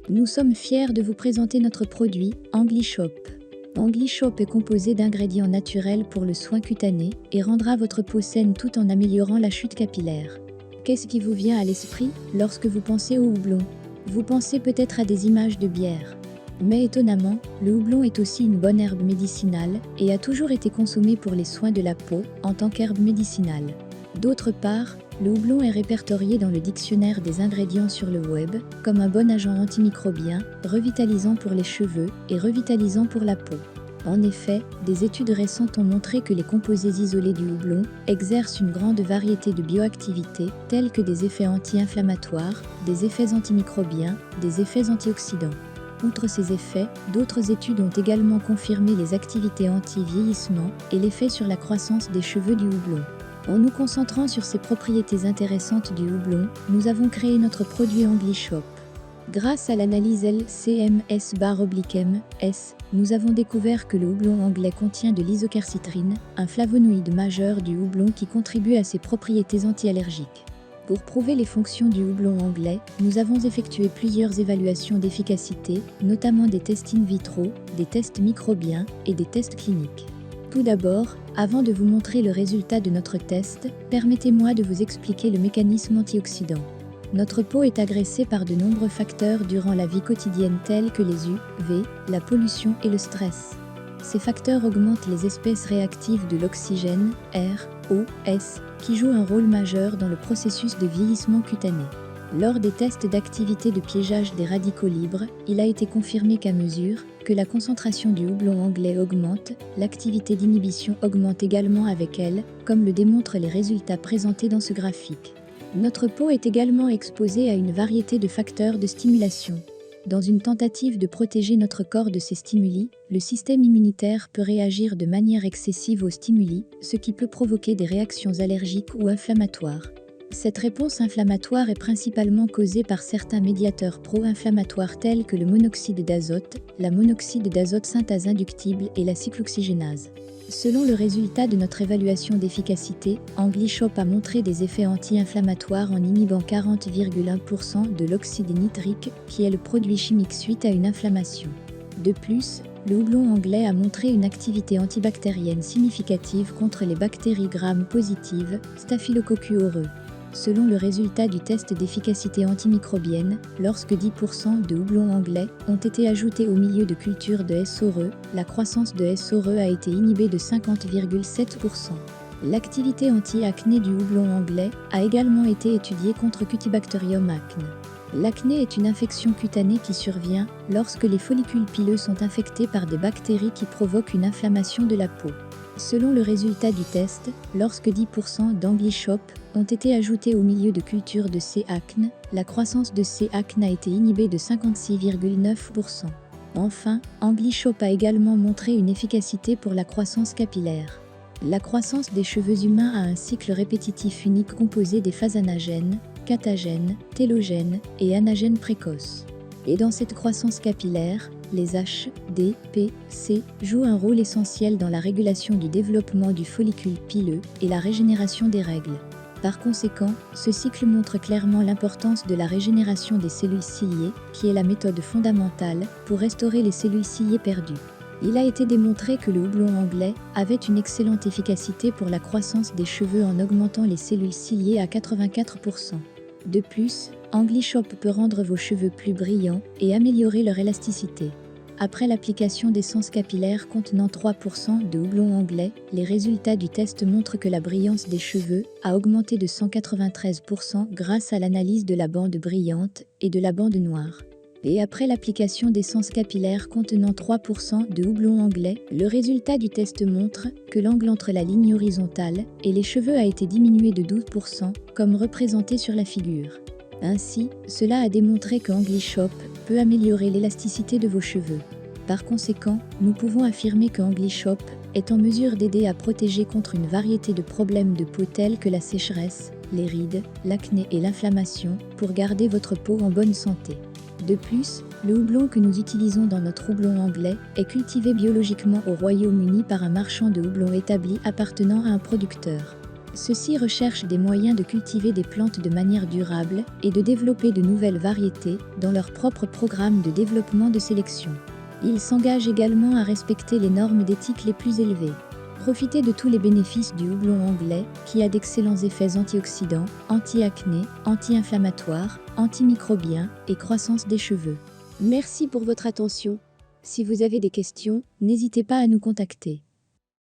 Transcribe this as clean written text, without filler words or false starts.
Nous sommes fiers de vous présenter notre produit, Anglishop. Anglishop est composé d'ingrédients naturels pour le soin cutané et rendra votre peau saine tout en améliorant la chute capillaire. Qu'est-ce qui vous vient à l'esprit lorsque vous pensez au houblon? Vous pensez peut-être à des images de bière. Mais étonnamment, le houblon est aussi une bonne herbe médicinale et a toujours été consommé pour les soins de la peau en tant qu'herbe médicinale. D'autre part, le houblon est répertorié dans le dictionnaire des ingrédients sur le web comme un bon agent antimicrobien, revitalisant pour les cheveux et revitalisant pour la peau. En effet, des études récentes ont montré que les composés isolés du houblon exercent une grande variété de bioactivités telles que des effets anti-inflammatoires, des effets antimicrobiens, des effets antioxydants. Outre ces effets, d'autres études ont également confirmé les activités anti-vieillissement et l'effet sur la croissance des cheveux du houblon. En nous concentrant sur ces propriétés intéressantes du houblon, nous avons créé notre produit Anglishop. Grâce à l'analyse LCMS/M, nous avons découvert que le houblon anglais contient de l'isoquercitrine, un flavonoïde majeur du houblon qui contribue à ses propriétés anti-allergiques. Pour prouver les fonctions du houblon anglais, nous avons effectué plusieurs évaluations d'efficacité, notamment des tests in vitro, des tests microbiens et des tests cliniques. Tout d'abord, avant de vous montrer le résultat de notre test, permettez-moi de vous expliquer le mécanisme antioxydant. Notre peau est agressée par de nombreux facteurs durant la vie quotidienne tels que les UV, la pollution et le stress. Ces facteurs augmentent les espèces réactives de l'oxygène, ROS, qui jouent un rôle majeur dans le processus de vieillissement cutané. Lors des tests d'activité de piégeage des radicaux libres, il a été confirmé qu'à mesure que la concentration du houblon anglais augmente, l'activité d'inhibition augmente également avec elle, comme le démontrent les résultats présentés dans ce graphique. Notre peau est également exposée à une variété de facteurs de stimulation. Dans une tentative de protéger notre corps de ces stimuli, le système immunitaire peut réagir de manière excessive aux stimuli, ce qui peut provoquer des réactions allergiques ou inflammatoires. Cette réponse inflammatoire est principalement causée par certains médiateurs pro-inflammatoires tels que le monoxyde d'azote, la monoxyde d'azote synthase inductible et la cyclooxygénase. Selon le résultat de notre évaluation d'efficacité, Anglishop a montré des effets anti-inflammatoires en inhibant 40,1% de l'oxyde nitrique, qui est le produit chimique suite à une inflammation. De plus, le houblon anglais a montré une activité antibactérienne significative contre les bactéries Gram positives, Staphylococcus aureus. Selon le résultat du test d'efficacité antimicrobienne, lorsque 10% de houblon anglais ont été ajoutés au milieu de culture de S. aureus, la croissance de S. aureus a été inhibée de 50,7%. L'activité anti-acné du houblon anglais a également été étudiée contre Cutibacterium acne. L'acné est une infection cutanée qui survient lorsque les follicules pileux sont infectés par des bactéries qui provoquent une inflammation de la peau. Selon le résultat du test, lorsque 10% d'Anglishop ont été ajoutés au milieu de culture de C. acne, la croissance de C. acne a été inhibée de 56,9%. Enfin, Anglishop a également montré une efficacité pour la croissance capillaire. La croissance des cheveux humains a un cycle répétitif unique composé des phases anagènes, catagènes, télogènes et anagènes précoces. Et dans cette croissance capillaire, les H, D, P, C jouent un rôle essentiel dans la régulation du développement du follicule pileux et la régénération des règles. Par conséquent, ce cycle montre clairement l'importance de la régénération des cellules ciliées, qui est la méthode fondamentale pour restaurer les cellules ciliées perdues. Il a été démontré que le houblon anglais avait une excellente efficacité pour la croissance des cheveux en augmentant les cellules ciliées à 84%. De plus, Anglishop peut rendre vos cheveux plus brillants et améliorer leur élasticité. Après l'application d'essence capillaire contenant 3% de houblon anglais, les résultats du test montrent que la brillance des cheveux a augmenté de 193% grâce à l'analyse de la bande brillante et de la bande noire. Et après l'application d'essence capillaire contenant 3% de houblon anglais, le résultat du test montre que l'angle entre la ligne horizontale et les cheveux a été diminué de 12%, comme représenté sur la figure. Ainsi, cela a démontré que Anglishop peut améliorer l'élasticité de vos cheveux. Par conséquent, nous pouvons affirmer que Anglishop est en mesure d'aider à protéger contre une variété de problèmes de peau tels que la sécheresse, les rides, l'acné et l'inflammation, pour garder votre peau en bonne santé. De plus, le houblon que nous utilisons dans notre houblon anglais est cultivé biologiquement au Royaume-Uni par un marchand de houblon établi appartenant à un producteur. Ceux-ci recherchent des moyens de cultiver des plantes de manière durable et de développer de nouvelles variétés dans leur propre programme de développement de sélection. Ils s'engagent également à respecter les normes d'éthique les plus élevées. Profitez de tous les bénéfices du houblon anglais, qui a d'excellents effets antioxydants, anti-acné, anti-inflammatoires, antimicrobiens et croissance des cheveux. Merci pour votre attention. Si vous avez des questions, n'hésitez pas à nous contacter.